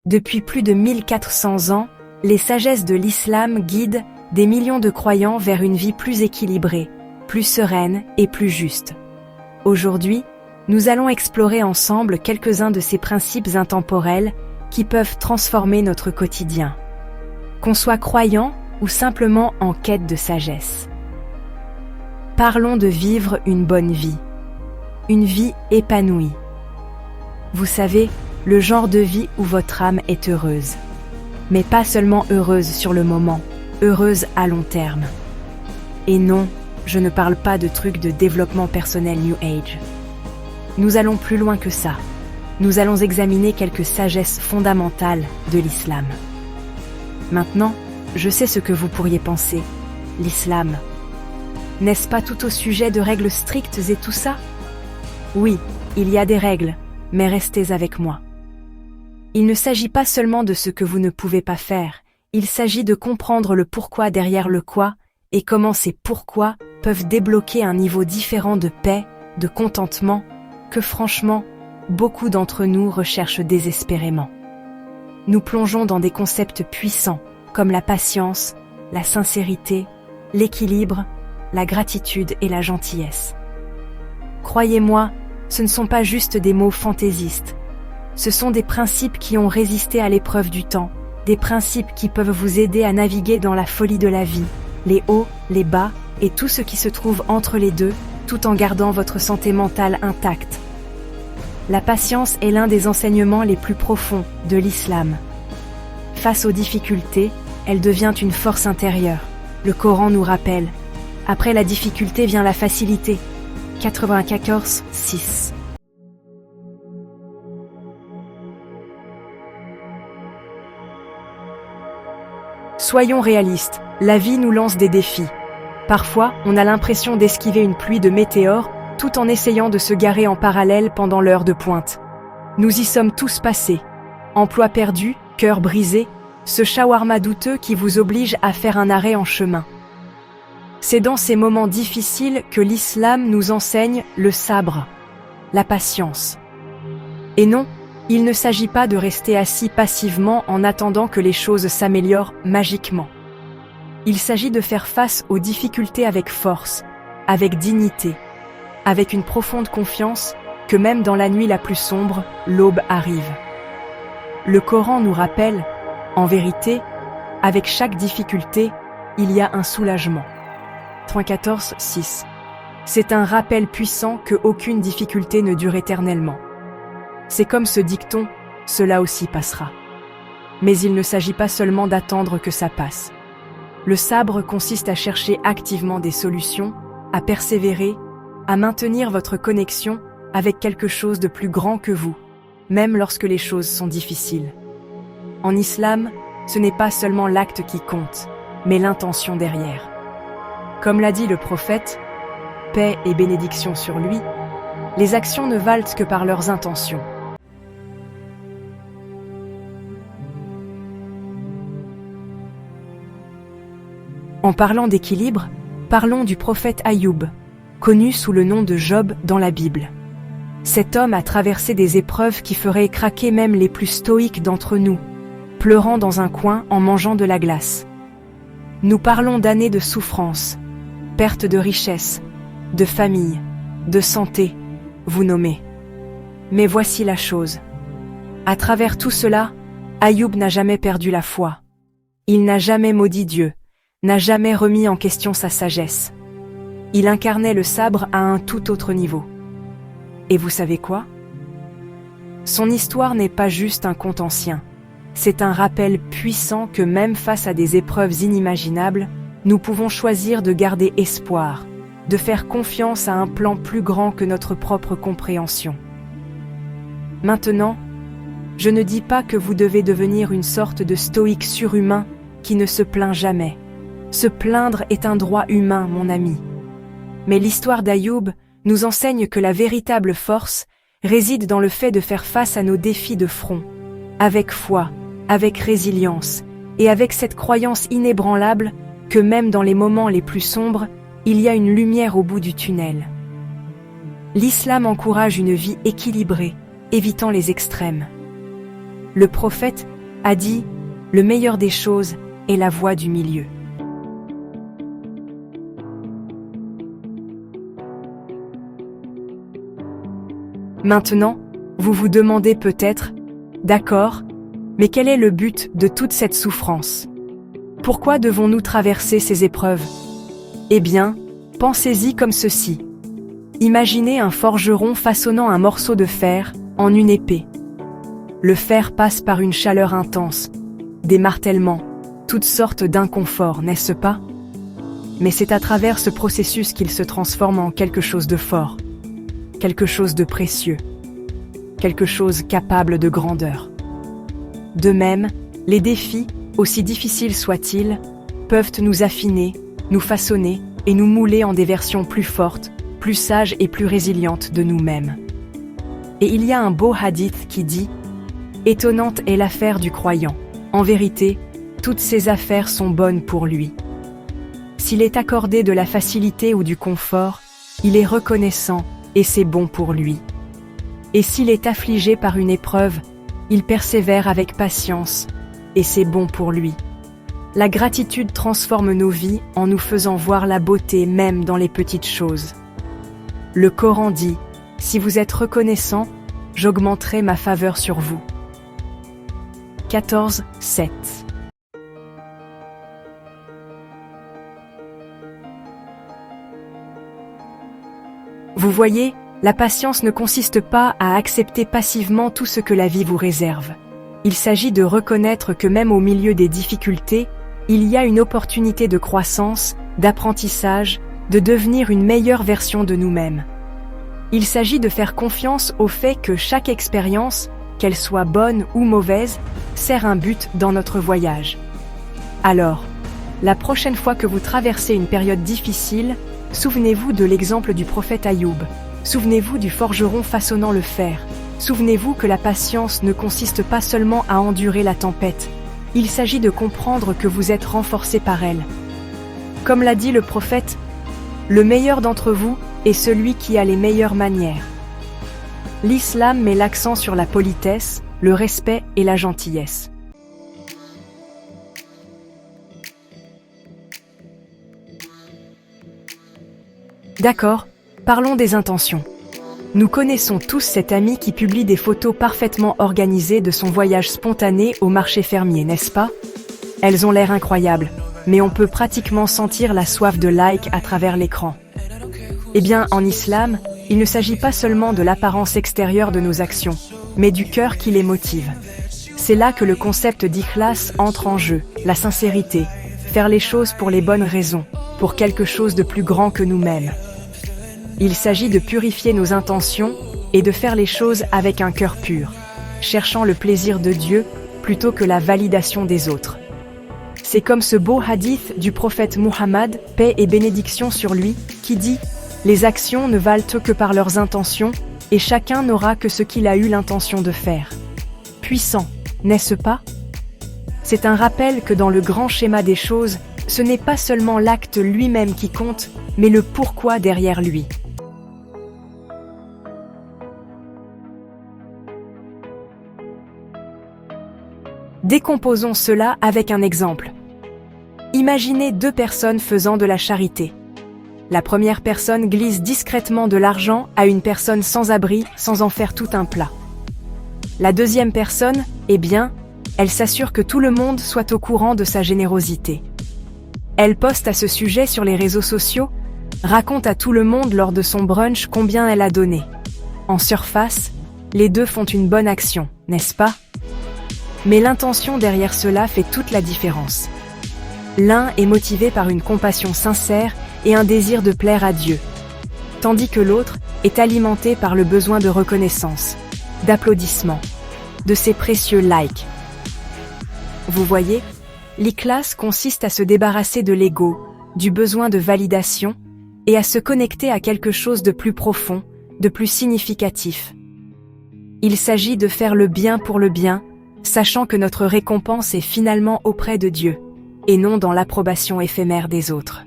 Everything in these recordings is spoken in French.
Depuis plus de 1400 ans, les sagesses de l'islam guident des millions de croyants vers une vie plus équilibrée, plus sereine et plus juste. Aujourd'hui, nous allons explorer ensemble quelques-uns de ces principes intemporels qui peuvent transformer notre quotidien. Qu'on soit croyant ou simplement en quête de sagesse. Parlons de vivre une bonne vie. Une vie épanouie. Vous savez, le genre de vie où votre âme est heureuse. Mais pas seulement heureuse sur le moment, heureuse à long terme. Et non, je ne parle pas de trucs de développement personnel New Age. Nous allons plus loin que ça. Nous allons examiner quelques sagesses fondamentales de l'islam. Maintenant, je sais ce que vous pourriez penser. L'islam. N'est-ce pas tout au sujet de règles strictes et tout ça? Oui, il y a des règles, mais restez avec moi. Il ne s'agit pas seulement de ce que vous ne pouvez pas faire, il s'agit de comprendre le pourquoi derrière le quoi, et comment ces pourquoi peuvent débloquer un niveau différent de paix, de contentement, que franchement, beaucoup d'entre nous recherchent désespérément. Nous plongeons dans des concepts puissants, comme la patience, la sincérité, l'équilibre, la gratitude et la gentillesse. Croyez-moi, ce ne sont pas juste des mots fantaisistes. Ce sont des principes qui ont résisté à l'épreuve du temps, des principes qui peuvent vous aider à naviguer dans la folie de la vie, les hauts, les bas et tout ce qui se trouve entre les deux, tout en gardant votre santé mentale intacte. La patience est l'un des enseignements les plus profonds de l'islam. Face aux difficultés, elle devient une force intérieure. Le Coran nous rappelle « Après la difficulté vient la facilité » 94:6. Soyons réalistes, la vie nous lance des défis. Parfois, on a l'impression d'esquiver une pluie de météores tout en essayant de se garer en parallèle pendant l'heure de pointe. Nous y sommes tous passés. Emploi perdu, cœur brisé, ce shawarma douteux qui vous oblige à faire un arrêt en chemin. C'est dans ces moments difficiles que l'islam nous enseigne le sabre, la patience. Et non, il ne s'agit pas de rester assis passivement en attendant que les choses s'améliorent magiquement. Il s'agit de faire face aux difficultés avec force, avec dignité, avec une profonde confiance que même dans la nuit la plus sombre, l'aube arrive. Le Coran nous rappelle, en vérité, avec chaque difficulté, il y a un soulagement. 94:6. C'est un rappel puissant que aucune difficulté ne dure éternellement. C'est comme ce dicton, cela aussi passera. Mais il ne s'agit pas seulement d'attendre que ça passe. Le sabre consiste à chercher activement des solutions, à persévérer, à maintenir votre connexion avec quelque chose de plus grand que vous, même lorsque les choses sont difficiles. En islam, ce n'est pas seulement l'acte qui compte, mais l'intention derrière. Comme l'a dit le prophète, paix et bénédiction sur lui, les actions ne valent que par leurs intentions. En parlant d'équilibre, parlons du prophète Ayoub, connu sous le nom de Job dans la Bible. Cet homme a traversé des épreuves qui feraient craquer même les plus stoïques d'entre nous, pleurant dans un coin en mangeant de la glace. Nous parlons d'années de souffrance, perte de richesse, de famille, de santé, vous nommez. Mais voici la chose. À travers tout cela, Ayoub n'a jamais perdu la foi. Il n'a jamais maudit Dieu, n'a jamais remis en question sa sagesse. Il incarnait le sabre à un tout autre niveau. Et vous savez quoi? Son histoire n'est pas juste un conte ancien. C'est un rappel puissant que même face à des épreuves inimaginables, nous pouvons choisir de garder espoir, de faire confiance à un plan plus grand que notre propre compréhension. Maintenant, je ne dis pas que vous devez devenir une sorte de stoïque surhumain qui ne se plaint jamais. Se plaindre est un droit humain, mon ami. Mais l'histoire d'Ayoub nous enseigne que la véritable force réside dans le fait de faire face à nos défis de front, avec foi, avec résilience, et avec cette croyance inébranlable que même dans les moments les plus sombres, il y a une lumière au bout du tunnel. L'islam encourage une vie équilibrée, évitant les extrêmes. le prophète a dit « Le meilleur des choses est la voie du milieu ». Maintenant, vous vous demandez peut-être « D'accord, mais quel est le but de toute cette souffrance? Pourquoi devons-nous traverser ces épreuves? » Eh bien, pensez-y comme ceci. Imaginez un forgeron façonnant un morceau de fer en une épée. Le fer passe par une chaleur intense, des martèlements, toutes sortes d'inconforts, n'est-ce pas? Mais c'est à travers ce processus qu'il se transforme en quelque chose de fort, quelque chose de précieux, quelque chose capable de grandeur. De même, les défis, aussi difficiles soient-ils, peuvent nous affiner, nous façonner et nous mouler en des versions plus fortes, plus sages et plus résilientes de nous-mêmes. Et il y a un beau hadith qui dit « Étonnante est l'affaire du croyant. En vérité, toutes ses affaires sont bonnes pour lui. S'il est accordé de la facilité ou du confort, il est reconnaissant et c'est bon pour lui. Et s'il est affligé par une épreuve, il persévère avec patience et c'est bon pour lui. La gratitude transforme nos vies en nous faisant voir la beauté même dans les petites choses. Le Coran dit « Si vous êtes reconnaissant, j'augmenterai ma faveur sur vous. » 14, 7. Vous voyez, la patience ne consiste pas à accepter passivement tout ce que la vie vous réserve. Il s'agit de reconnaître que même au milieu des difficultés, il y a une opportunité de croissance, d'apprentissage, de devenir une meilleure version de nous-mêmes. Il s'agit de faire confiance au fait que chaque expérience, qu'elle soit bonne ou mauvaise, sert un but dans notre voyage. Alors, la prochaine fois que vous traversez une période difficile, souvenez-vous de l'exemple du prophète Ayoub. Souvenez-vous du forgeron façonnant le fer. Souvenez-vous que la patience ne consiste pas seulement à endurer la tempête. Il s'agit de comprendre que vous êtes renforcé par elle. Comme l'a dit le prophète, « Le meilleur d'entre vous est celui qui a les meilleures manières. » L'islam met l'accent sur la politesse, le respect et la gentillesse. D'accord, parlons des intentions. Nous connaissons tous cet ami qui publie des photos parfaitement organisées de son voyage spontané au marché fermier, n'est-ce pas? Elles ont l'air incroyables, mais on peut pratiquement sentir la soif de like à travers l'écran. Eh bien, en islam, il ne s'agit pas seulement de l'apparence extérieure de nos actions, mais du cœur qui les motive. C'est là que le concept d'ikhlas entre en jeu, la sincérité, faire les choses pour les bonnes raisons, pour quelque chose de plus grand que nous-mêmes. Il s'agit de purifier nos intentions et de faire les choses avec un cœur pur, cherchant le plaisir de Dieu plutôt que la validation des autres. C'est comme ce beau hadith du prophète Muhammad, paix et bénédiction sur lui, qui dit « Les actions ne valent que par leurs intentions, et chacun n'aura que ce qu'il a eu l'intention de faire. » Puissant, n'est-ce pas? C'est un rappel que dans le grand schéma des choses, ce n'est pas seulement l'acte lui-même qui compte, mais le pourquoi derrière lui. Décomposons cela avec un exemple. Imaginez deux personnes faisant de la charité. La première personne glisse discrètement de l'argent à une personne sans abri sans en faire tout un plat. La deuxième personne, eh bien, elle s'assure que tout le monde soit au courant de sa générosité. Elle poste à ce sujet sur les réseaux sociaux, raconte à tout le monde lors de son brunch combien elle a donné. En surface, les deux font une bonne action, n'est-ce pas? Mais l'intention derrière cela fait toute la différence. L'un est motivé par une compassion sincère et un désir de plaire à Dieu, tandis que l'autre est alimenté par le besoin de reconnaissance, d'applaudissements, de ces précieux likes. Vous voyez, l'ikhlas consiste à se débarrasser de l'ego, du besoin de validation, et à se connecter à quelque chose de plus profond, de plus significatif. Il s'agit de faire le bien pour le bien, sachant que notre récompense est finalement auprès de Dieu, et non dans l'approbation éphémère des autres.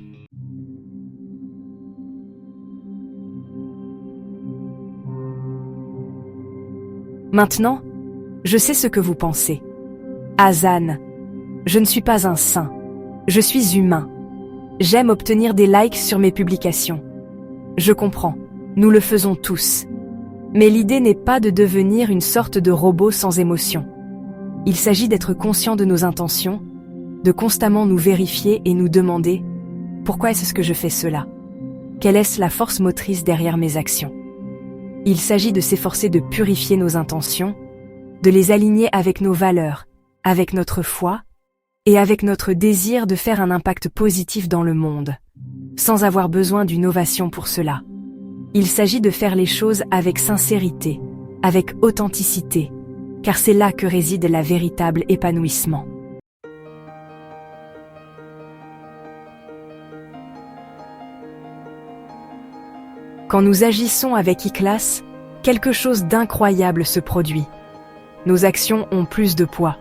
Maintenant, Je sais ce que vous pensez. Hazan, je ne suis pas un saint. Je suis humain. J'aime obtenir des likes sur mes publications. Je comprends, nous le faisons tous. Mais l'idée n'est pas de devenir une sorte de robot sans émotion. Il s'agit d'être conscient de nos intentions, de constamment nous vérifier et nous demander « Pourquoi est-ce que je fais cela ? Quelle est la force motrice derrière mes actions ?» Il s'agit de s'efforcer de purifier nos intentions, de les aligner avec nos valeurs, avec notre foi et avec notre désir de faire un impact positif dans le monde, sans avoir besoin d'une ovation pour cela. Il s'agit de faire les choses avec sincérité, avec authenticité, car c'est là que réside la véritable épanouissement. Quand nous agissons avec ikhlas, quelque chose d'incroyable se produit. Nos actions ont plus de poids.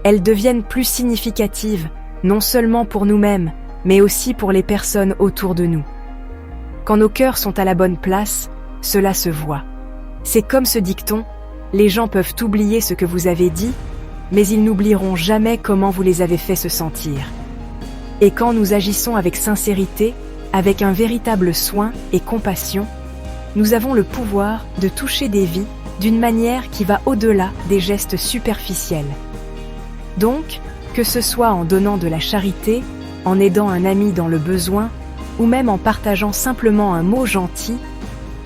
Elles deviennent plus significatives, non seulement pour nous-mêmes, mais aussi pour les personnes autour de nous. Quand nos cœurs sont à la bonne place, cela se voit. C'est comme ce dicton, les gens peuvent oublier ce que vous avez dit, mais ils n'oublieront jamais comment vous les avez fait se sentir. Et quand nous agissons avec sincérité, avec un véritable soin et compassion, nous avons le pouvoir de toucher des vies d'une manière qui va au-delà des gestes superficiels. Donc, que ce soit en donnant de la charité, en aidant un ami dans le besoin, ou même en partageant simplement un mot gentil,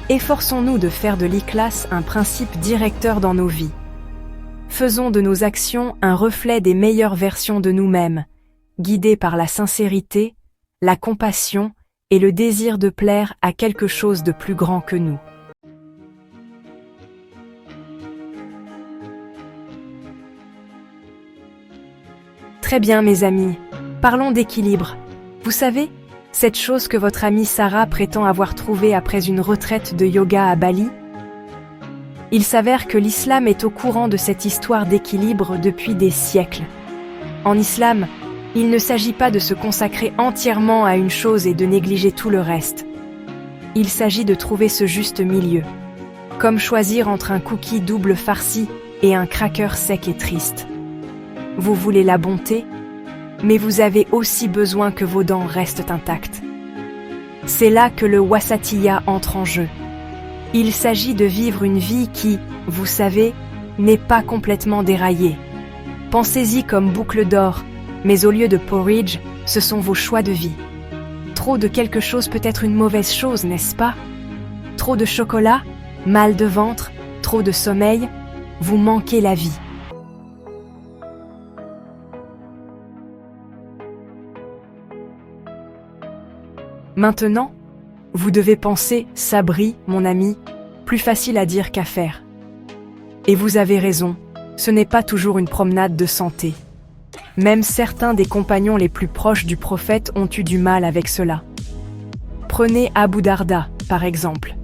efforçons-nous de faire de l'ikhlas un principe directeur dans nos vies. Faisons de nos actions un reflet des meilleures versions de nous-mêmes, guidés par la sincérité, la compassion et le désir de plaire à quelque chose de plus grand que nous. Très bien mes amis, parlons d'équilibre. Vous savez, cette chose que votre amie Sarah prétend avoir trouvée après une retraite de yoga à Bali? Il s'avère que l'islam est au courant de cette histoire d'équilibre depuis des siècles. En islam, il ne s'agit pas de se consacrer entièrement à une chose et de négliger tout le reste. Il s'agit de trouver ce juste milieu, comme choisir entre un cookie double farci et un cracker sec et triste. Vous voulez la bonté, mais vous avez aussi besoin que vos dents restent intactes. C'est là que le wasatiyya entre en jeu. Il s'agit de vivre une vie qui, vous savez, n'est pas complètement déraillée. Pensez-y comme boucle d'or, mais au lieu de porridge, ce sont vos choix de vie. Trop de quelque chose peut être une mauvaise chose, n'est-ce pas? Trop de chocolat, mal de ventre, trop de sommeil, vous manquez la vie. Maintenant, vous devez penser, Sabri, mon ami, plus facile à dire qu'à faire. Et vous avez raison, ce n'est pas toujours une promenade de santé. Même certains des compagnons les plus proches du prophète ont eu du mal avec cela. Prenez Abu Darda, par exemple.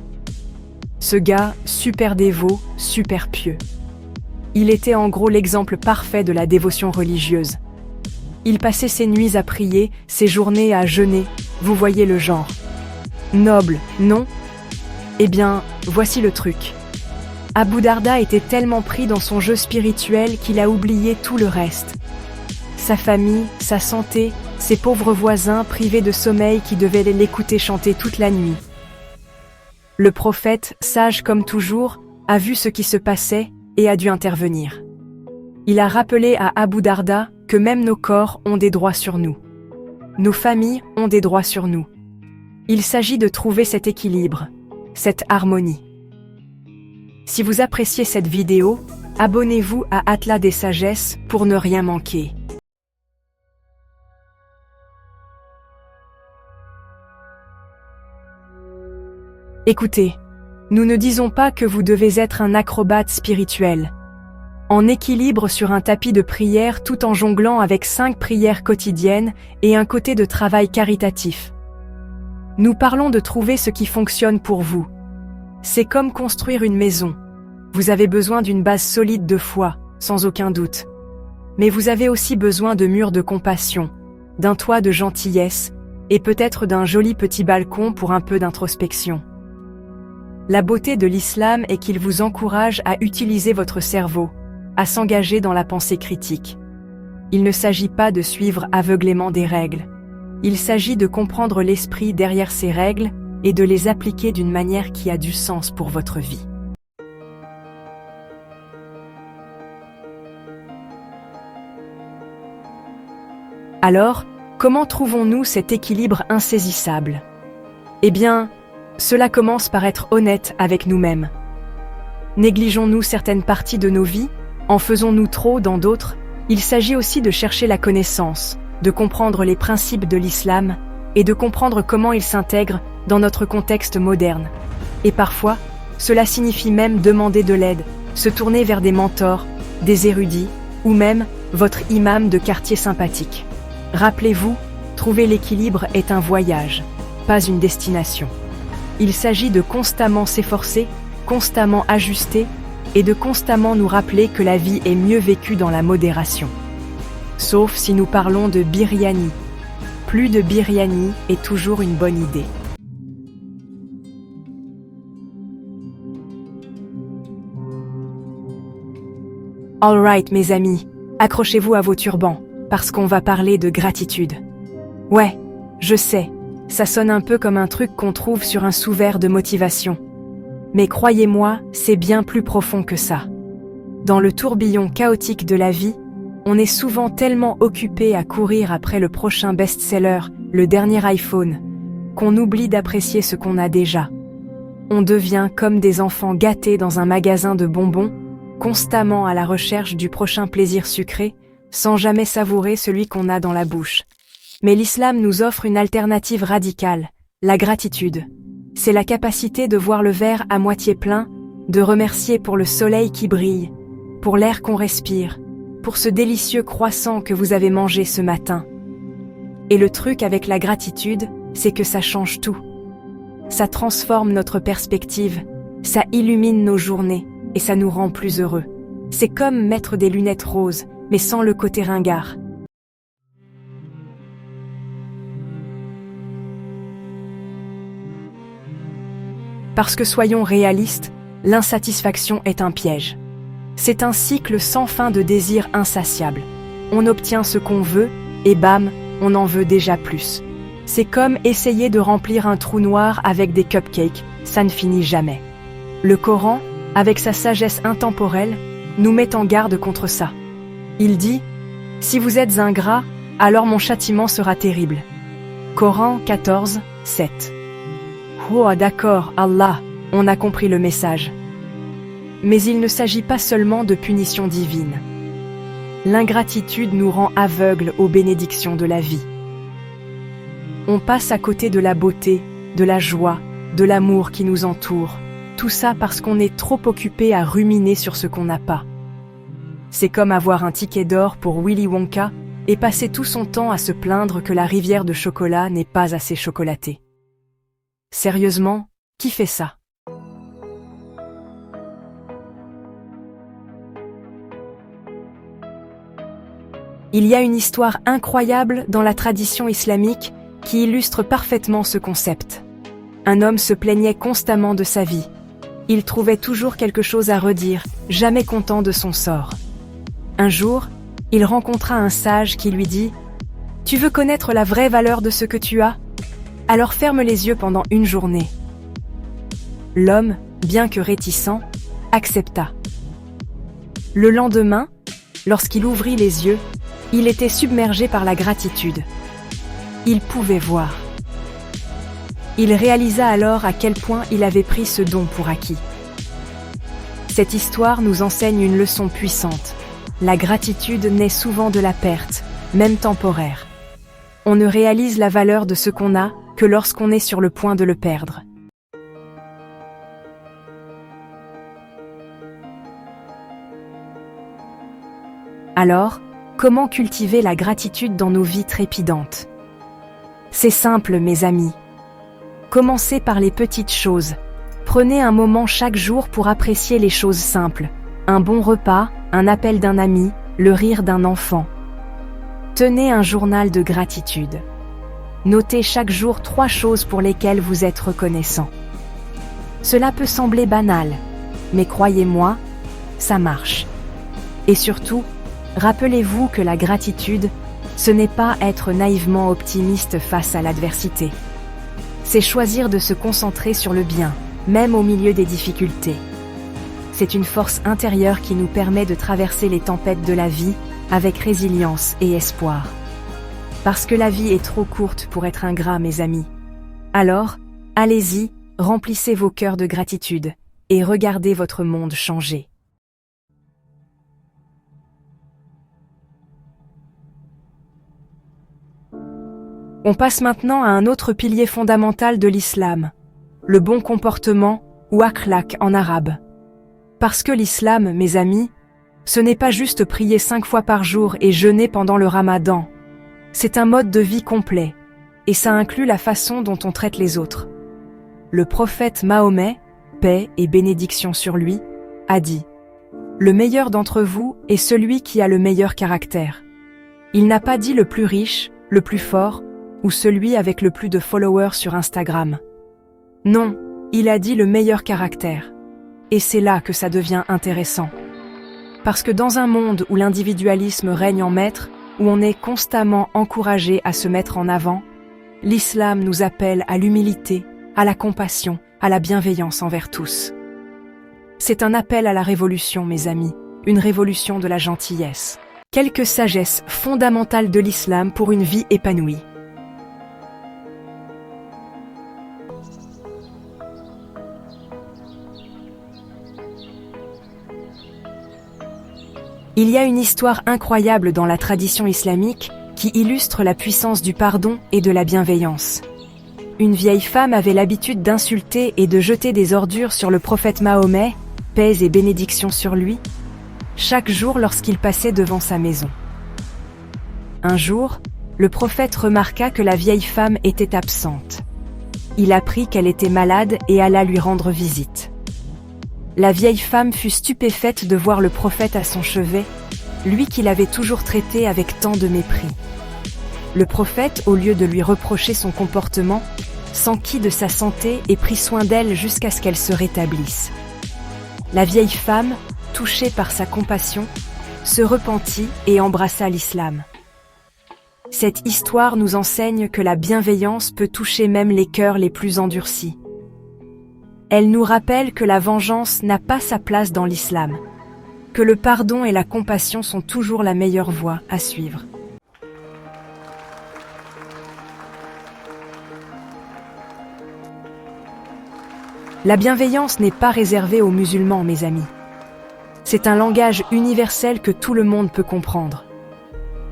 Ce gars, super dévot, super pieux. Il était en gros l'exemple parfait de la dévotion religieuse. Il passait ses nuits à prier, ses journées à jeûner, vous voyez le genre. Noble, non? Eh bien, voici le truc. Abu Darda était tellement pris dans son jeu spirituel qu'il a oublié tout le reste. Sa famille, sa santé, ses pauvres voisins privés de sommeil qui devaient l'écouter chanter toute la nuit. Le prophète, sage comme toujours, a vu ce qui se passait et a dû intervenir. Il a rappelé à Abu Darda que même nos corps ont des droits sur nous. Nos familles ont des droits sur nous. Il s'agit de trouver cet équilibre, cette harmonie. Si vous appréciez cette vidéo, abonnez-vous à Atlas des Sagesses pour ne rien manquer. Écoutez, nous ne disons pas que vous devez être un acrobate spirituel, en équilibre sur un tapis de prière tout en jonglant avec 5 prières quotidiennes et un côté de travail caritatif. Nous parlons de trouver ce qui fonctionne pour vous. C'est comme construire une maison. Vous avez besoin d'une base solide de foi, sans aucun doute. Mais vous avez aussi besoin de murs de compassion, d'un toit de gentillesse et peut-être d'un joli petit balcon pour un peu d'introspection. La beauté de l'islam est qu'il vous encourage à utiliser votre cerveau, à s'engager dans la pensée critique. Il ne s'agit pas de suivre aveuglément des règles. Il s'agit de comprendre l'esprit derrière ces règles et de les appliquer d'une manière qui a du sens pour votre vie. Alors, comment trouvons-nous cet équilibre insaisissable? Eh bien, cela commence par être honnête avec nous-mêmes. Négligeons-nous certaines parties de nos vies? En faisons-nous trop dans d'autres? Il s'agit aussi de chercher la connaissance, de comprendre les principes de l'islam et de comprendre comment ils s'intègrent dans notre contexte moderne. Et parfois, cela signifie même demander de l'aide, se tourner vers des mentors, des érudits ou même votre imam de quartier sympathique. Rappelez-vous, trouver l'équilibre est un voyage, pas une destination. Il s'agit de constamment s'efforcer, constamment ajuster et de constamment nous rappeler que la vie est mieux vécue dans la modération. Sauf si nous parlons de biryani. Plus de biryani est toujours une bonne idée. Alright mes amis, accrochez-vous à vos turbans, parce qu'on va parler de gratitude. Ouais, je sais, ça sonne un peu comme un truc qu'on trouve sur un sous-verre de motivation. Mais croyez-moi, c'est bien plus profond que ça. Dans le tourbillon chaotique de la vie, on est souvent tellement occupé à courir après le prochain best-seller, le dernier iPhone, qu'on oublie d'apprécier ce qu'on a déjà. On devient comme des enfants gâtés dans un magasin de bonbons, constamment à la recherche du prochain plaisir sucré, sans jamais savourer celui qu'on a dans la bouche. Mais l'islam nous offre une alternative radicale, la gratitude. C'est la capacité de voir le verre à moitié plein, de remercier pour le soleil qui brille, pour l'air qu'on respire, pour ce délicieux croissant que vous avez mangé ce matin. Et le truc avec la gratitude, c'est que ça change tout. Ça transforme notre perspective, ça illumine nos journées et ça nous rend plus heureux. C'est comme mettre des lunettes roses, mais sans le côté ringard. Parce que soyons réalistes, l'insatisfaction est un piège. C'est un cycle sans fin de désirs insatiables. On obtient ce qu'on veut, et bam, on en veut déjà plus. C'est comme essayer de remplir un trou noir avec des cupcakes, ça ne finit jamais. Le Coran, avec sa sagesse intemporelle, nous met en garde contre ça. Il dit « Si vous êtes ingrat, alors mon châtiment sera terrible. » Coran 14, 7. Oh d'accord, Allah, on a compris le message. Mais il ne s'agit pas seulement de punition divine. L'ingratitude nous rend aveugles aux bénédictions de la vie. On passe à côté de la beauté, de la joie, de l'amour qui nous entoure. Tout ça parce qu'on est trop occupé à ruminer sur ce qu'on n'a pas. C'est comme avoir un ticket d'or pour Willy Wonka et passer tout son temps à se plaindre que la rivière de chocolat n'est pas assez chocolatée. Sérieusement, qui fait ça? Il y a une histoire incroyable dans la tradition islamique qui illustre parfaitement ce concept. Un homme se plaignait constamment de sa vie. Il trouvait toujours quelque chose à redire, jamais content de son sort. Un jour, il rencontra un sage qui lui dit « Tu veux connaître la vraie valeur de ce que tu as? Alors ferme les yeux pendant une journée. » L'homme, bien que réticent, accepta. Le lendemain, lorsqu'il ouvrit les yeux, il était submergé par la gratitude. Il pouvait voir. Il réalisa alors à quel point il avait pris ce don pour acquis. Cette histoire nous enseigne une leçon puissante. La gratitude naît souvent de la perte, même temporaire. On ne réalise la valeur de ce qu'on a que lorsqu'on est sur le point de le perdre. Alors, comment cultiver la gratitude dans nos vies trépidantes? C'est simple, mes amis. Commencez par les petites choses. Prenez un moment chaque jour pour apprécier les choses simples. Un bon repas, un appel d'un ami, le rire d'un enfant. Tenez un journal de gratitude. Notez chaque jour 3 choses pour lesquelles vous êtes reconnaissant. Cela peut sembler banal, mais croyez-moi, ça marche. Et surtout, rappelez-vous que la gratitude, ce n'est pas être naïvement optimiste face à l'adversité. C'est choisir de se concentrer sur le bien, même au milieu des difficultés. C'est une force intérieure qui nous permet de traverser les tempêtes de la vie avec résilience et espoir. Parce que la vie est trop courte pour être ingrat, mes amis. Alors, allez-y, remplissez vos cœurs de gratitude et regardez votre monde changer. On passe maintenant à un autre pilier fondamental de l'islam, le bon comportement ou akhlaq en arabe. Parce que l'islam, mes amis, ce n'est pas juste prier 5 fois par jour et jeûner pendant le ramadan. C'est un mode de vie complet, et ça inclut la façon dont on traite les autres. Le prophète Mahomet, paix et bénédiction sur lui, a dit « Le meilleur d'entre vous est celui qui a le meilleur caractère. » Il n'a pas dit le plus riche, le plus fort, ou celui avec le plus de followers sur Instagram. Non, il a dit le meilleur caractère. Et c'est là que ça devient intéressant. Parce que dans un monde où l'individualisme règne en maître, où on est constamment encouragé à se mettre en avant, l'islam nous appelle à l'humilité, à la compassion, à la bienveillance envers tous. C'est un appel à la révolution, mes amis, une révolution de la gentillesse. Quelques sagesses fondamentales de l'islam pour une vie épanouie. Il y a une histoire incroyable dans la tradition islamique qui illustre la puissance du pardon et de la bienveillance. Une vieille femme avait l'habitude d'insulter et de jeter des ordures sur le prophète Mahomet, paix et bénédiction sur lui, chaque jour lorsqu'il passait devant sa maison. Un jour, le prophète remarqua que la vieille femme était absente. Il apprit qu'elle était malade et alla lui rendre visite. La vieille femme fut stupéfaite de voir le prophète à son chevet, lui qui l'avait toujours traité avec tant de mépris. Le prophète, au lieu de lui reprocher son comportement, s'enquit de sa santé et prit soin d'elle jusqu'à ce qu'elle se rétablisse. La vieille femme, touchée par sa compassion, se repentit et embrassa l'islam. Cette histoire nous enseigne que la bienveillance peut toucher même les cœurs les plus endurcis. Elle nous rappelle que la vengeance n'a pas sa place dans l'islam, que le pardon et la compassion sont toujours la meilleure voie à suivre. La bienveillance n'est pas réservée aux musulmans, mes amis. C'est un langage universel que tout le monde peut comprendre.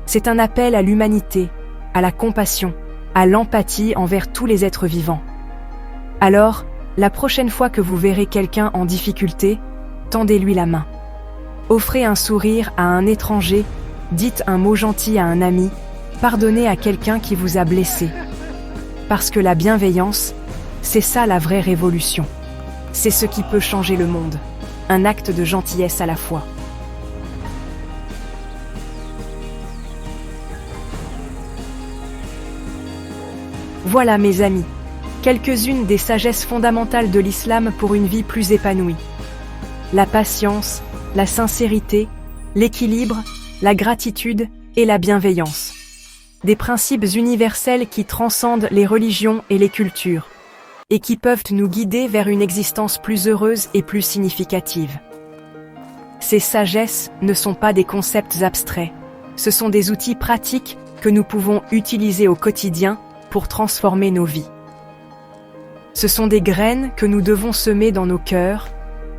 C'est un appel à l'humanité, à la compassion, à l'empathie envers tous les êtres vivants. Alors, la prochaine fois que vous verrez quelqu'un en difficulté, tendez-lui la main. Offrez un sourire à un étranger, dites un mot gentil à un ami, pardonnez à quelqu'un qui vous a blessé. Parce que la bienveillance, c'est ça la vraie révolution. C'est ce qui peut changer le monde. Un acte de gentillesse à la fois. Voilà mes amis, quelques-unes des sagesses fondamentales de l'islam pour une vie plus épanouie. La patience, la sincérité, l'équilibre, la gratitude et la bienveillance. Des principes universels qui transcendent les religions et les cultures, et qui peuvent nous guider vers une existence plus heureuse et plus significative. Ces sagesses ne sont pas des concepts abstraits, ce sont des outils pratiques que nous pouvons utiliser au quotidien pour transformer nos vies. Ce sont des graines que nous devons semer dans nos cœurs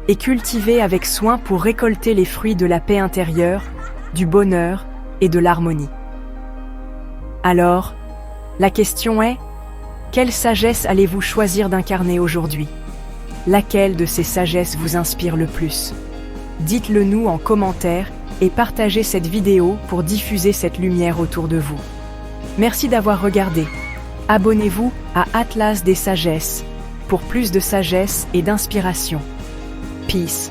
et cultiver avec soin pour récolter les fruits de la paix intérieure, du bonheur et de l'harmonie. Alors, la question est, quelle sagesse allez-vous choisir d'incarner aujourd'hui? Laquelle de ces sagesses vous inspire le plus? Dites-le nous en commentaire et partagez cette vidéo pour diffuser cette lumière autour de vous. Merci d'avoir regardé. Abonnez-vous à Atlas des Sagesses pour plus de sagesse et d'inspiration. Peace.